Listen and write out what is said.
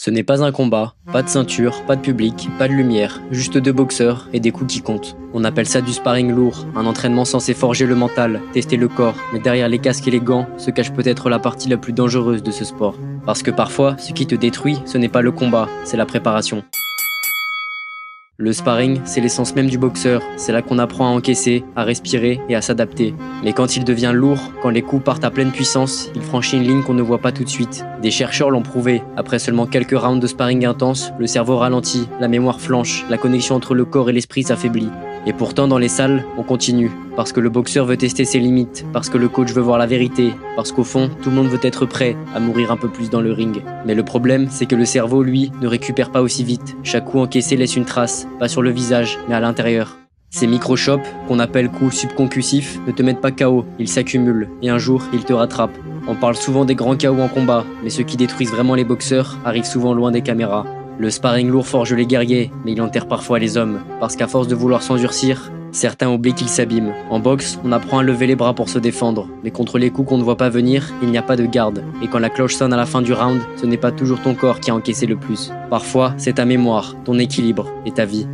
Ce n'est pas un combat, pas de ceinture, pas de public, pas de lumière, juste deux boxeurs et des coups qui comptent. On appelle ça du sparring lourd, un entraînement censé forger le mental, tester le corps, mais derrière les casques et les gants se cache peut-être la partie la plus dangereuse de ce sport. Parce que parfois, ce qui te détruit, ce n'est pas le combat, c'est la préparation. Le sparring, c'est l'essence même du boxeur, c'est là qu'on apprend à encaisser, à respirer et à s'adapter. Mais quand il devient lourd, quand les coups partent à pleine puissance, il franchit une ligne qu'on ne voit pas tout de suite. Des chercheurs l'ont prouvé, après seulement quelques rounds de sparring intense, le cerveau ralentit, la mémoire flanche, la connexion entre le corps et l'esprit s'affaiblit. Et pourtant dans les salles, on continue, parce que le boxeur veut tester ses limites, parce que le coach veut voir la vérité, parce qu'au fond, tout le monde veut être prêt à mourir un peu plus dans le ring. Mais le problème, c'est que le cerveau, lui, ne récupère pas aussi vite. Chaque coup encaissé laisse une trace, pas sur le visage, mais à l'intérieur. Ces microchocs, qu'on appelle coups subconcussifs, ne te mettent pas KO, ils s'accumulent, et un jour, ils te rattrapent. On parle souvent des grands KO en combat, mais ceux qui détruisent vraiment les boxeurs arrivent souvent loin des caméras. Le sparring lourd forge les guerriers, mais il enterre parfois les hommes, parce qu'à force de vouloir s'endurcir, certains oublient qu'ils s'abîment. En boxe, on apprend à lever les bras pour se défendre, mais contre les coups qu'on ne voit pas venir, il n'y a pas de garde. Et quand la cloche sonne à la fin du round, ce n'est pas toujours ton corps qui a encaissé le plus. Parfois, c'est ta mémoire, ton équilibre et ta vie.